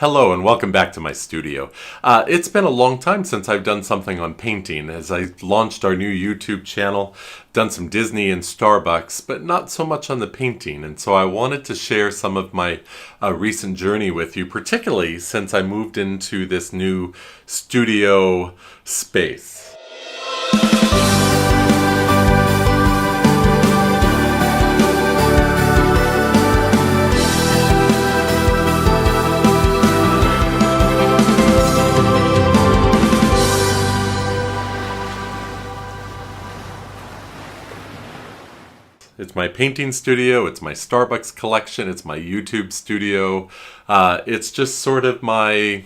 Hello and welcome back to my studio. It's been a long time since I've done something on painting, as I launched our new YouTube channel, done some Disney and Starbucks, but not so much on the painting. And so I wanted to share some of my recent journey with you, particularly since I moved into this new studio space. It's my painting studio, it's my Starbucks collection, it's my YouTube studio. It's just sort of my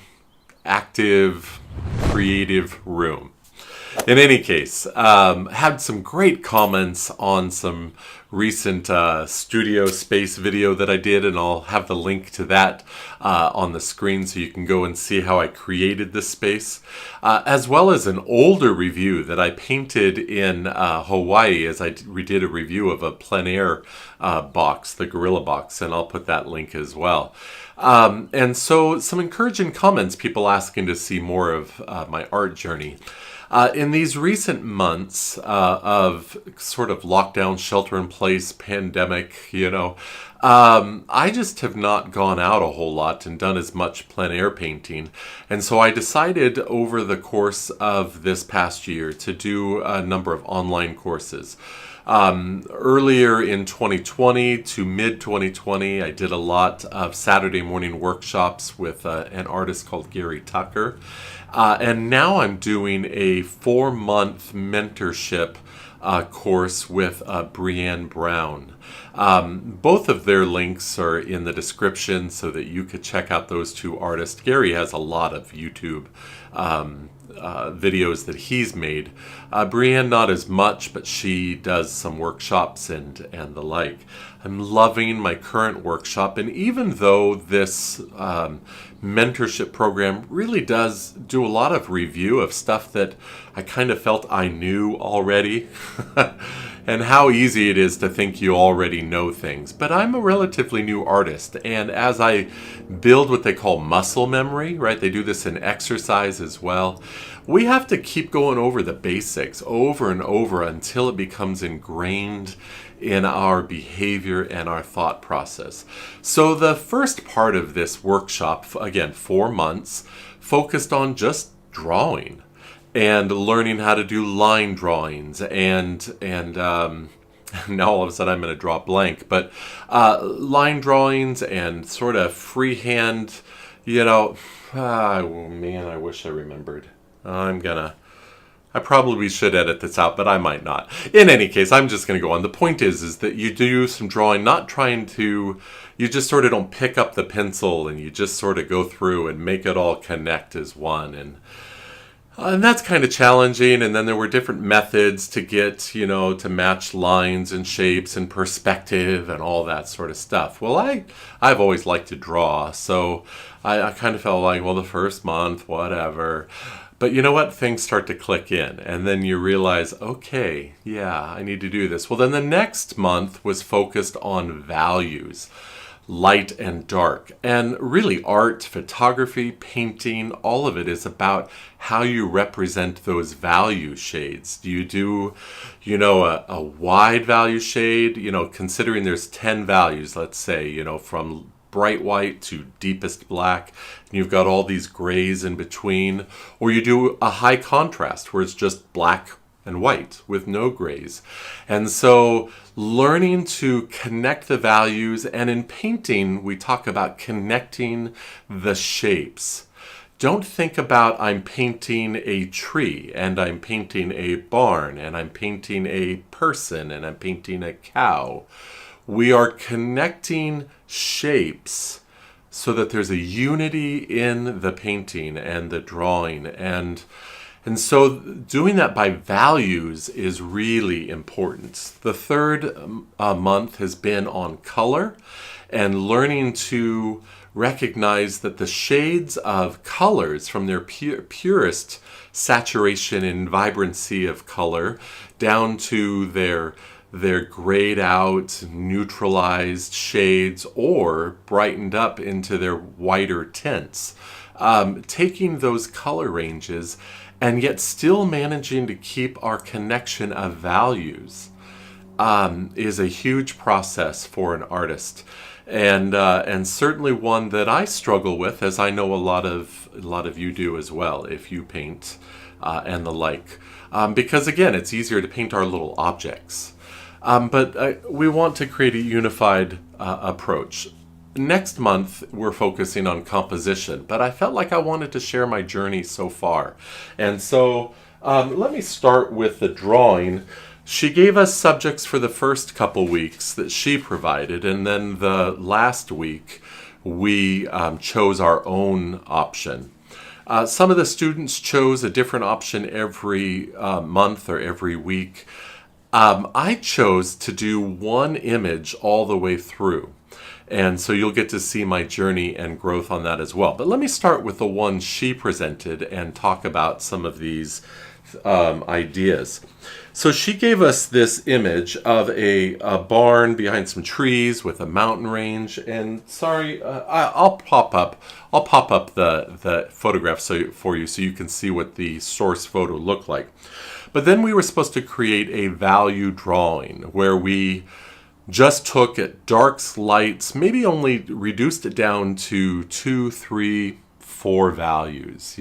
active, creative room. In any case, had some great comments on some recent studio space video that I did, and I'll have the link to that on the screen so you can go and see how I created this space, as well as an older review that I painted in Hawaii, as I did a review of a plein air box, the Gorilla Box, and I'll put that link as well. And so some encouraging comments, people asking to see more of my art journey. In these recent months of sort of lockdown, shelter-in-place, pandemic, I just have not gone out a whole lot and done as much plein air painting. And so I decided over the course of this past year to do a number of online courses. Earlier in 2020 to mid-2020, I did a lot of Saturday morning workshops with an artist called Gary Tucker. And now I'm doing a 4-month mentorship course with Brienne Brown. Both of their links are in the description so that you could check out those two artists. Gary has a lot of YouTube videos that he's made. Brienne not as much, but she does some workshops and the like. I'm loving my current workshop, and even though this mentorship program really does do a lot of review of stuff that I kind of felt I knew already, and how easy it is to think you already know things. But I'm a relatively new artist, and as I build what they call muscle memory, right? They do this in exercise as well. We have to keep going over the basics over and over until it becomes ingrained in our behavior and our thought process. So the first part of this workshop, again, 4 months, focused on just drawing and learning how to do line drawings and now all of a sudden I'm going to draw blank, but line drawings and sort of freehand, oh man, I wish I remembered. I probably should edit this out, but I might not. In any case, I'm just going to go on. The point is that you do some drawing, not trying to, you just sort of don't pick up the pencil and you just sort of go through and make it all connect as one. And that's kind of challenging. And then there were different methods to get, to match lines and shapes and perspective and all that sort of stuff. Well, I've always liked to draw. So I kind of felt like, well, the first month, whatever. But you know what? Things start to click in. And then you realize, okay, yeah, I need to do this. Well, then the next month was focused on values. Light and dark, and really art, photography, painting, all of it is about how you represent those value shades. Do you do, a wide value shade, considering there's 10 values, let's say, from bright white to deepest black, and you've got all these grays in between, or you do a high contrast where it's just black and white with no grays. And so learning to connect the values, and in painting we talk about connecting the shapes. Don't think about I'm painting a tree and I'm painting a barn and I'm painting a person and I'm painting a cow. We are connecting shapes so that there's a unity in the painting and the drawing, and so doing that by values is really important. The third month has been on color and learning to recognize that the shades of colors, from their purest saturation and vibrancy of color down to their they're grayed out, neutralized shades, or brightened up into their whiter tints. Taking those color ranges and yet still managing to keep our connection of values is a huge process for an artist, and certainly one that I struggle with, as I know a lot of you do as well if you paint and the like, because again, it's easier to paint our little objects, but we want to create a unified approach. Next month, we're focusing on composition, but I felt like I wanted to share my journey so far. And so let me start with the drawing. She gave us subjects for the first couple weeks that she provided, and then the last week we chose our own option. Some of the students chose a different option every month or every week. I chose to do one image all the way through. And so you'll get to see my journey and growth on that as well. But let me start with the one she presented and talk about some of these ideas. So she gave us this image of a barn behind some trees with a mountain range. And sorry, I'll pop up the photograph for you so you can see what the source photo looked like. But then we were supposed to create a value drawing where we just took it darks, lights, maybe only reduced it down to 2, 3, 4 values,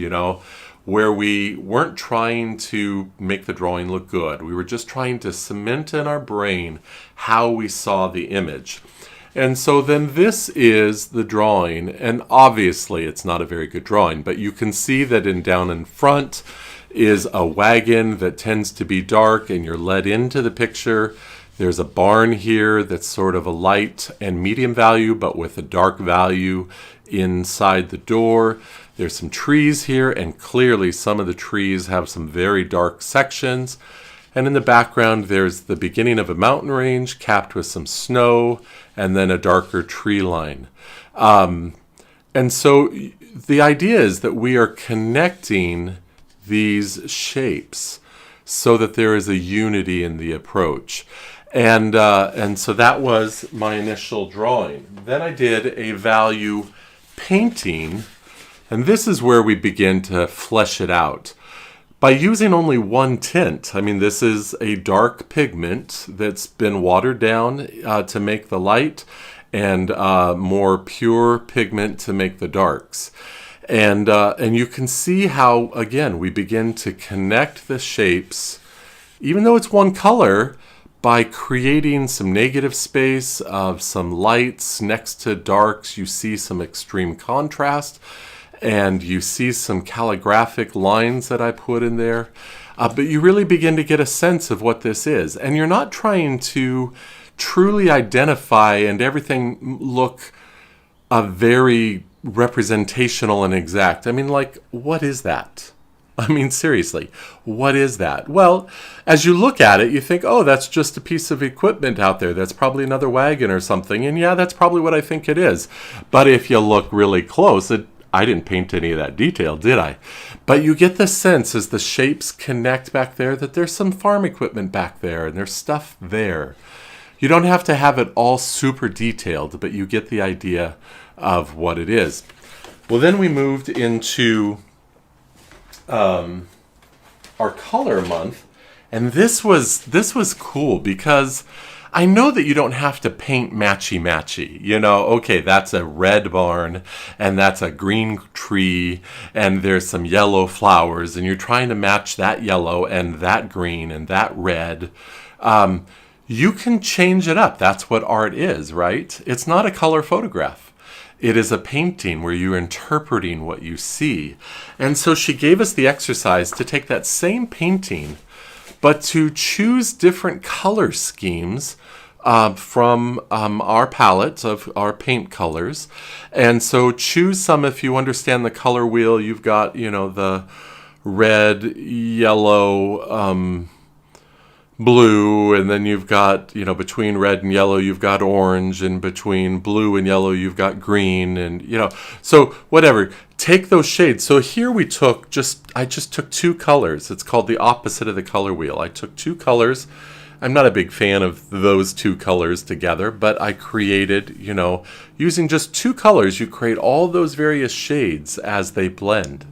where we weren't trying to make the drawing look good. We were just trying to cement in our brain how we saw the image. And so then this is the drawing, and obviously it's not a very good drawing, but you can see that down in front is a wagon that tends to be dark, and you're led into the picture. There's a barn here that's sort of a light and medium value, but with a dark value inside the door. There's some trees here, and clearly some of the trees have some very dark sections. And in the background, there's the beginning of a mountain range capped with some snow, and then a darker tree line. And so the idea is that we are connecting these shapes so that there is a unity in the approach. And so that was my initial drawing. Then I did a value painting, and this is where we begin to flesh it out. By using only one tint, this is a dark pigment that's been watered down to make the light, and more pure pigment to make the darks. And you can see how, again, we begin to connect the shapes, even though it's one color, by creating some negative space of some lights next to darks. You see some extreme contrast, and you see some calligraphic lines that I put in there. But you really begin to get a sense of what this is. And you're not trying to truly identify and everything look very representational and exact. What is that? Seriously, what is that? Well, as you look at it, you think, oh, that's just a piece of equipment out there. That's probably another wagon or something. And yeah, that's probably what I think it is. But if you look really close, I didn't paint any of that detail, did I? But you get the sense as the shapes connect back there that there's some farm equipment back there and there's stuff there. You don't have to have it all super detailed, but you get the idea of what it is. Well, then we moved into our color month, and this was cool because I know that you don't have to paint matchy. Okay, that's a red barn and that's a green tree and there's some yellow flowers and you're trying to match that yellow and that green and that red. You can change it up. That's what art is, right? It's not a color photograph. It is a painting where you're interpreting what you see. And so she gave us the exercise to take that same painting, but to choose different color schemes from our palette of our paint colors. And so choose some. If you understand the color wheel, you've got, the red, yellow, blue, and then you've got, between red and yellow, you've got orange, and between blue and yellow, you've got green, and, so whatever. Take those shades. So here I just took 2 colors. It's called the opposite of the color wheel. I took 2 colors, I'm not a big fan of those two colors together, but I created, using just two colors, you create all those various shades as they blend.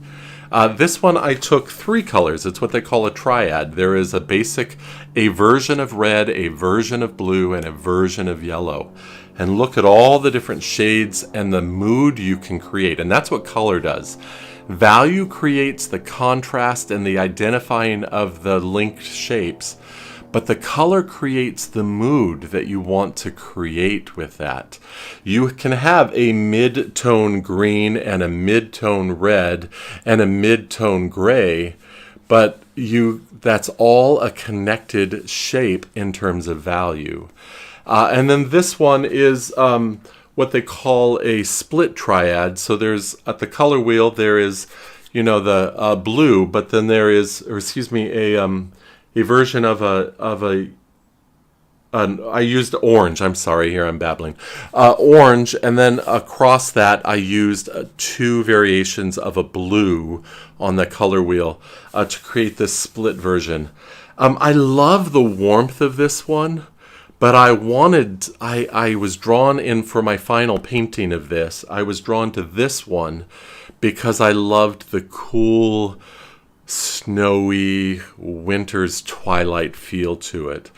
This one I took three colors. It's what they call a triad. There is a version of red, a version of blue, and a version of yellow. And look at all the different shades and the mood you can create. And that's what color does. Value creates the contrast and the identifying of the linked shapes, but the color creates the mood that you want to create with that. You can have a mid-tone green and a mid-tone red and a mid-tone gray, but that's all a connected shape in terms of value. And then this one is what they call a split triad. So there's, at the color wheel, there is, the blue, but then there is, a version I used orange. I'm sorry, here I'm babbling. Orange, and then across that I used two variations of a blue on the color wheel to create this split version. I love the warmth of this one, but I was drawn in for my final painting of this. I was drawn to this one because I loved the cool, snowy winter's twilight feel to it.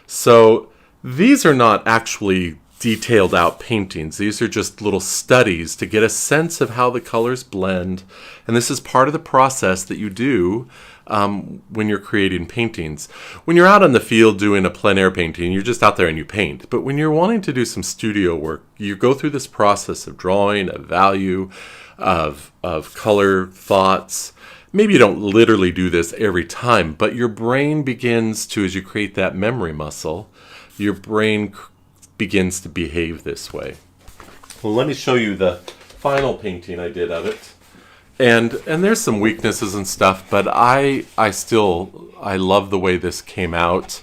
So these are not actually detailed out paintings. These are just little studies to get a sense of how the colors blend. And this is part of the process that you do when you're creating paintings. When you're out in the field doing a plein air painting, you're just out there and you paint. But when you're wanting to do some studio work, you go through this process of drawing, of value, of color, thoughts. Maybe you don't literally do this every time, but your brain begins to, as you create that memory muscle, your brain begins to behave this way. Well, let me show you the final painting I did of it. And there's some weaknesses and stuff, but I love the way this came out.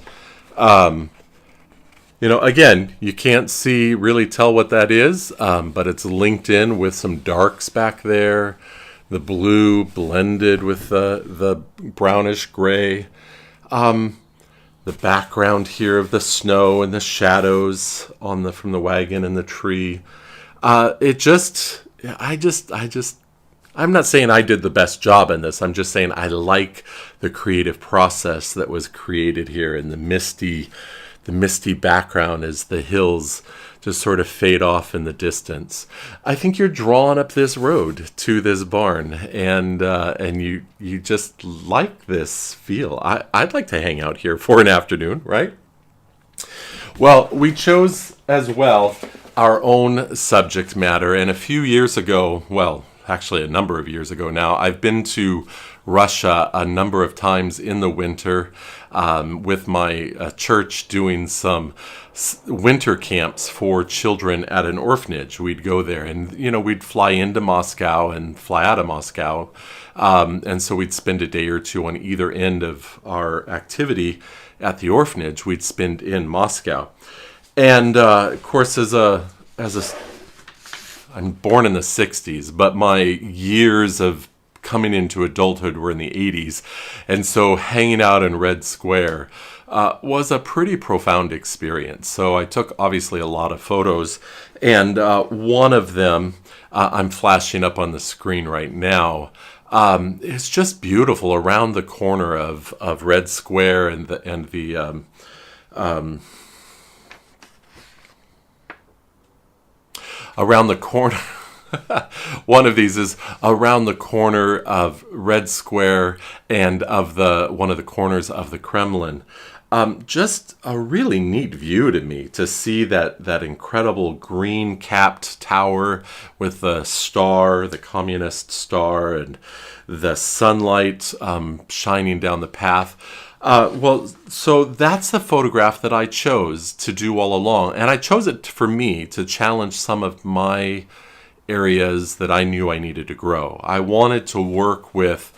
Again, you can't really tell what that is, but it's linked in with some darks back there. The blue blended with the brownish gray. The background here of the snow and the shadows from the wagon and the tree. I'm not saying I did the best job in this. I'm just saying I like the creative process that was created here, and the misty background as the hills just sort of fade off in the distance. I think you're drawn up this road to this barn, and you just like this feel. I'd like to hang out here for an afternoon, right? Well, we chose as well our own subject matter, and a few years ago, well, actually a number of years ago now, I've been to Russia a number of times in the winter with my church, doing some winter camps for children at an orphanage. We'd go there and, we'd fly into Moscow and fly out of Moscow. And so we'd spend a day or two on either end of our activity at the orphanage. We'd spend in Moscow. And of course, I'm born in the 60s, but my years of coming into adulthood were in the 80s. And so hanging out in Red Square was a pretty profound experience. So I took obviously a lot of photos, and one of them I'm flashing up on the screen right now. It's just beautiful around the corner of Red Square and the around the corner. One of these is around the corner of Red Square and of one of the corners of the Kremlin. Just a really neat view to me, to see that incredible green-capped tower with the star, the communist star, and the sunlight shining down the path. So that's the photograph that I chose to do all along. And I chose it for me to challenge some of my areas that I knew I needed to grow. I wanted to work with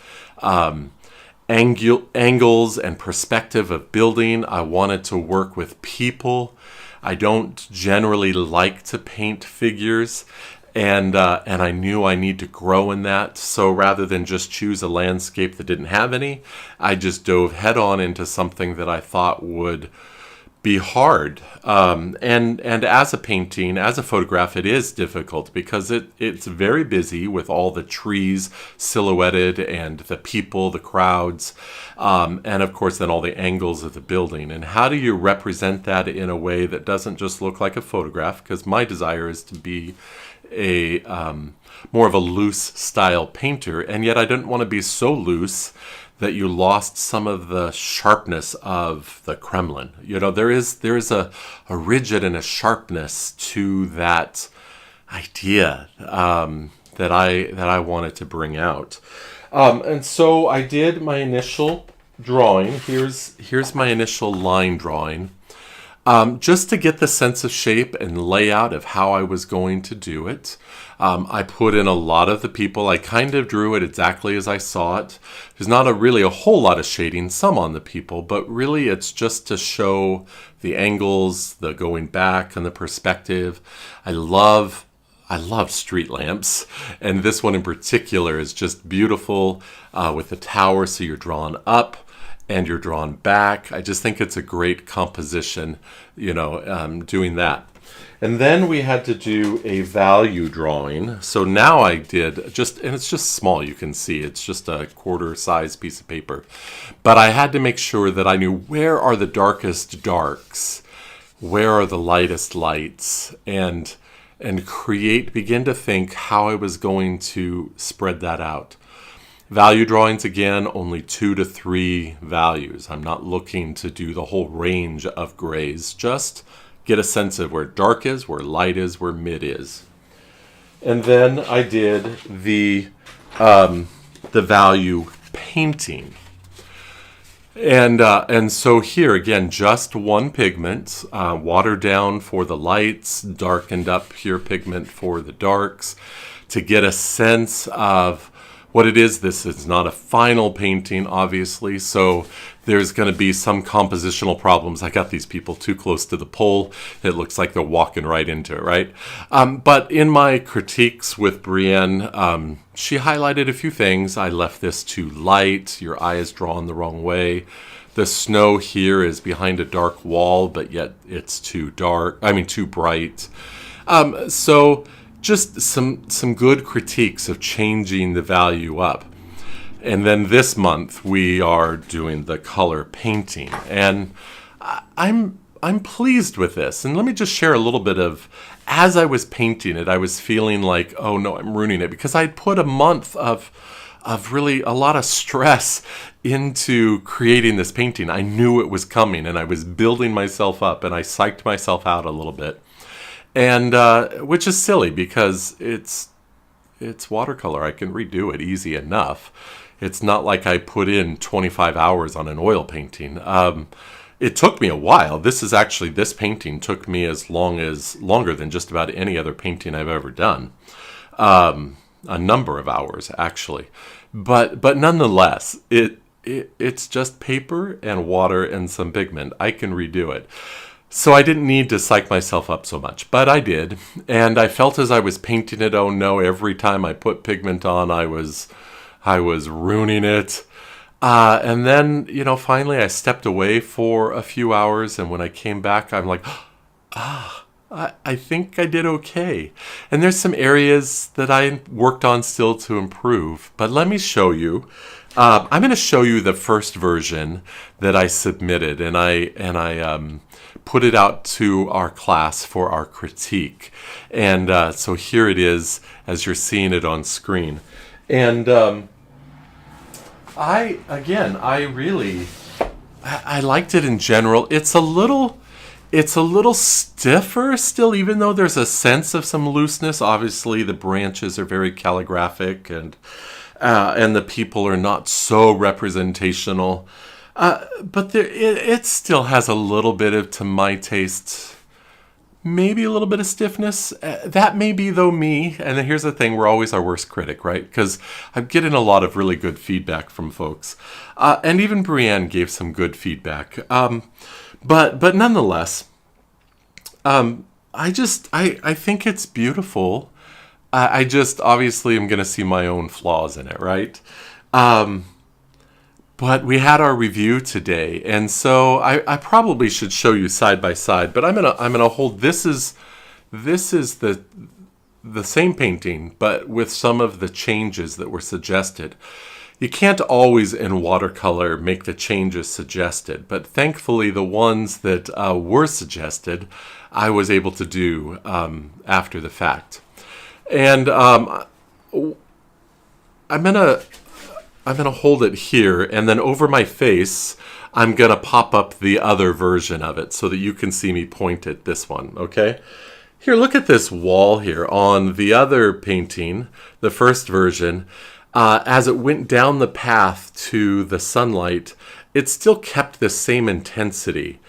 angles and perspective of building. I wanted to work with people. I don't generally like to paint figures, and I knew I need to grow in that. So rather than just choose a landscape that didn't have any, I just dove head on into something that I thought would be hard. And as a painting, as a photograph, it is difficult because it's very busy with all the trees silhouetted and the people, the crowds, and of course then all the angles of the building. And how do you represent that in a way that doesn't just look like a photograph? Because my desire is to be a more of a loose style painter, and yet I didn't want to be so loose that you lost some of the sharpness of the Kremlin. You know, there is a rigid and a sharpness to that idea that I wanted to bring out. And so I did my initial drawing. Here's my initial line drawing. Just to get the sense of shape and layout of how I was going to do it. I put in a lot of the people. I kind of drew it exactly as I saw it. There's not really a whole lot of shading, some on the people, but really it's just to show the angles, the going back and the perspective. I love street lamps, and this one in particular is just beautiful with the tower, so you're drawn up and you're drawn back. I just think it's a great composition, doing that. And then we had to do a value drawing. So now I did and it's just small, you can see, it's just a quarter size piece of paper. But I had to make sure that I knew where are the darkest darks, where are the lightest lights, and begin to think how I was going to spread that out. Value drawings, again, only 2 to 3 values. I'm not looking to do the whole range of grays, just get a sense of where dark is, where light is, where mid is. And then I did the value painting. And so here, again, just one pigment, watered down for the lights, darkened up pure pigment for the darks, to get a sense of what it is. This is not a final painting, obviously, so there's going to be some compositional problems. I got these people too close to the pole. It looks like they're walking right into it, right? But in my critiques with Brienne, she highlighted a few things. I left this too light. Your eye is drawn the wrong way. The snow here is behind a dark wall, but yet it's too bright. So just some good critiques of changing the value up. And then this month we are doing the color painting, and I'm pleased with this. And let me just share a little bit of, as I was painting it, I was feeling like, oh no, I'm ruining it, because I'd put a month of really a lot of stress into creating this painting. I knew it was coming, and I was building myself up, and I psyched myself out a little bit. And which is silly because it's watercolor. I can redo it easy enough. It's not like I put in 25 hours on an oil painting. It took me a while. This painting took me longer than just about any other painting I've ever done. A number of hours, actually. But nonetheless, it's just paper and water and some pigment. I can redo it. So I didn't need to psych myself up so much, but I did. And I felt as I was painting it, oh no, every time I put pigment on, I was ruining it. And then, finally I stepped away for a few hours, and when I came back, I'm like, I think I did okay. And there's some areas that I worked on still to improve, but let me show you. I'm going to show you the first version that I submitted, and I put it out to our class for our critique. And so here it is as you're seeing it on screen. And I liked it in general. It's a little stiffer still, even though there's a sense of some looseness. Obviously, the branches are very calligraphic, and the people are not so representational. But it still has a little bit of, to my taste, maybe a little bit of stiffness. That may be, though, me. And then here's the thing, we're always our worst critic, right? Because I'm getting a lot of really good feedback from folks. And even Brienne gave some good feedback. But nonetheless, I think it's beautiful. I just obviously am going to see my own flaws in it, right? But we had our review today, and so I probably should show you side by side. But I'm gonna hold this is the same painting, but with some of the changes that were suggested. You can't always in watercolor make the changes suggested, but thankfully the ones that were suggested, I was able to do after the fact. And I'm gonna hold it here, and then over my face, I'm gonna pop up the other version of it so that you can see me point at this one, okay? Here, look at this wall here on the other painting, the first version. As it went down the path to the sunlight, it still kept the same intensity.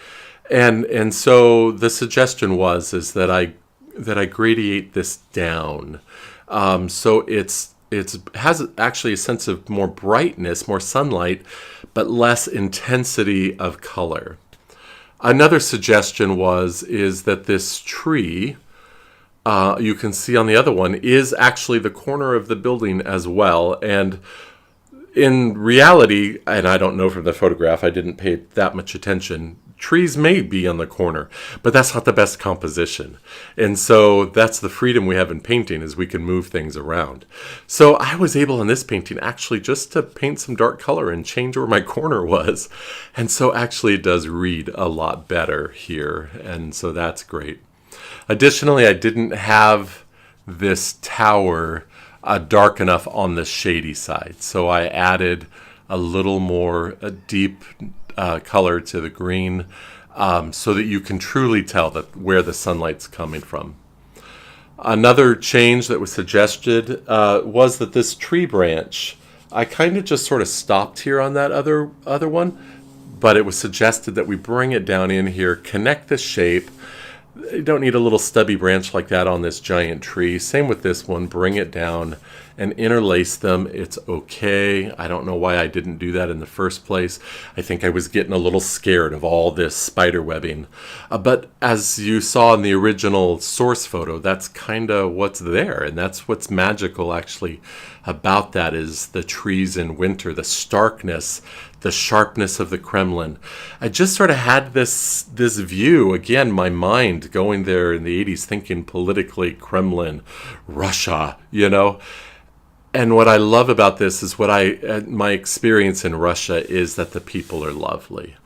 And so the suggestion is that I gradiate this down. So it has actually a sense of more brightness, more sunlight, but less intensity of color. Another suggestion is that this tree, you can see on the other one, is actually the corner of the building as well. And in reality, and I don't know from the photograph, I didn't pay that much attention, trees may be on the corner, but that's not the best composition. And so that's the freedom we have in painting, is we can move things around. So I was able in this painting actually just to paint some dark color and change where my corner was. And so actually it does read a lot better here. And so that's great. Additionally, I didn't have this tower dark enough on the shady side. So I added a little more deep color to the green so that you can truly tell that where the sunlight's coming from. Another change that was suggested was that this tree branch, I kind of just sort of stopped here on that other one, but it was suggested that we bring it down in here, connect the shape. You don't need a little stubby branch like that on this giant tree. Same with this one, bring it down and interlace them. It's okay. I don't know why I didn't do that in the first place. I think I was getting a little scared of all this spider webbing. But as you saw in the original source photo, that's kind of what's there. And that's what's magical actually about that, is the trees in winter, the starkness, the sharpness of the Kremlin. I just sort of had this view, again, my mind going there in the 80s, thinking politically, Kremlin, Russia, you know. And what I love about this is my experience in Russia is that the people are lovely.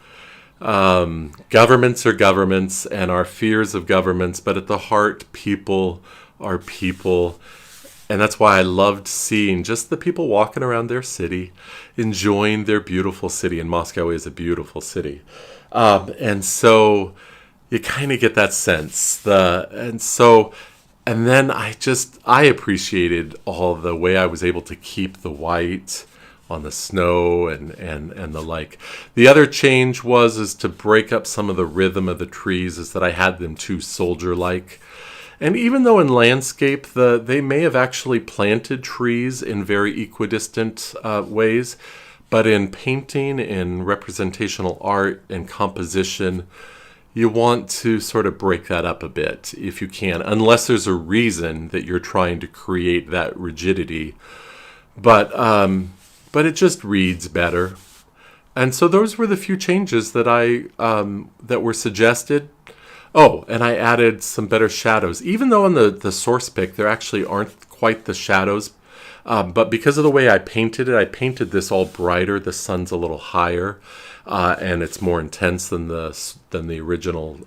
Governments are governments and our fears of governments, but at the heart, people are people. And that's why I loved seeing just the people walking around their city, enjoying their beautiful city. And Moscow is a beautiful city. And so you kind of get that sense. And then I appreciated all the way I was able to keep the white on the snow and the like. The other change is to break up some of the rhythm of the trees, is that I had them too soldier-like. And even though in landscape, they may have actually planted trees in very equidistant ways, but in painting, in representational art, and composition, you want to sort of break that up a bit if you can, unless there's a reason that you're trying to create that rigidity. But it just reads better. And so those were the few changes that that were suggested. Oh, and I added some better shadows. Even though on the source pic there actually aren't quite the shadows, but because of the way I painted it, I painted this all brighter. The sun's a little higher, and it's more intense than the original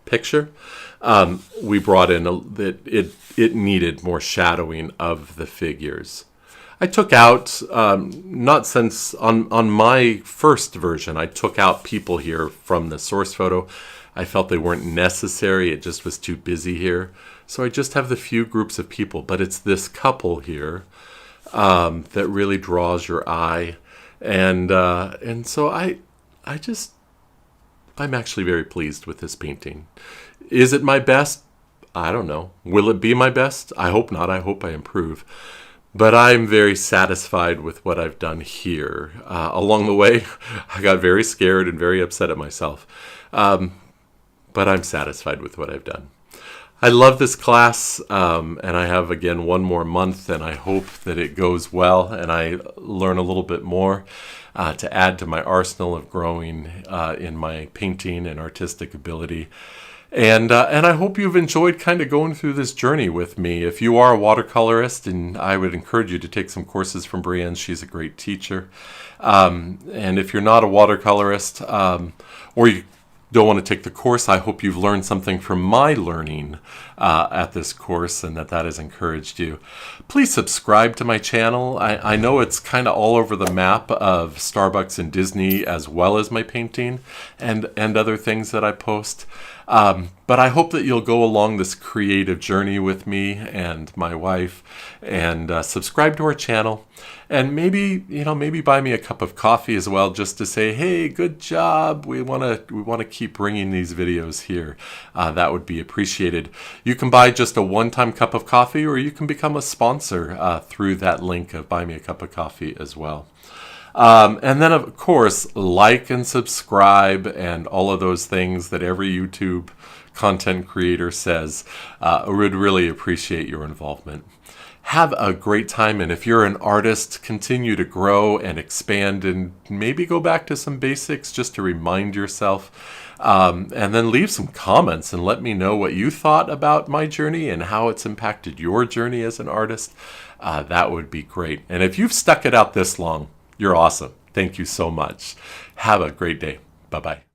picture. We brought in that it needed more shadowing of the figures. I took out, not since on my first version, I took out people here from the source photo. I felt they weren't necessary. It just was too busy here. So I just have the few groups of people, but it's this couple here that really draws your eye. And so I'm actually very pleased with this painting. Is it my best? I don't know. Will it be my best? I hope not. I hope I improve. But I'm very satisfied with what I've done here. Along the way, I got very scared and very upset at myself. But I'm satisfied with what I've done. I love this class, and I have, again, one more month, and I hope that it goes well and I learn a little bit more to add to my arsenal of growing in my painting and artistic ability. And I hope you've enjoyed kind of going through this journey with me. If you are a watercolorist, and I would encourage you to take some courses from Brienne. She's a great teacher. And if you're not a watercolorist, or you don't want to take the course, I hope you've learned something from my learning at this course, and that has encouraged you. Please subscribe to my channel. I know it's kind of all over the map of Starbucks and Disney, as well as my painting and other things that I post. But I hope that you'll go along this creative journey with me and my wife, and subscribe to our channel, and maybe buy me a cup of coffee as well, just to say, hey, good job. We want to keep bringing these videos here. That would be appreciated. You can buy just a one-time cup of coffee, or you can become a sponsor through that link of Buy Me a Cup of Coffee as well. And then, of course, like and subscribe and all of those things that every YouTube content creator says. Would really appreciate your involvement. Have a great time, and if you're an artist, continue to grow and expand, and maybe go back to some basics just to remind yourself. And then leave some comments and let me know what you thought about my journey and how it's impacted your journey as an artist. That would be great. And if you've stuck it out this long, you're awesome. Thank you so much. Have a great day. Bye-bye.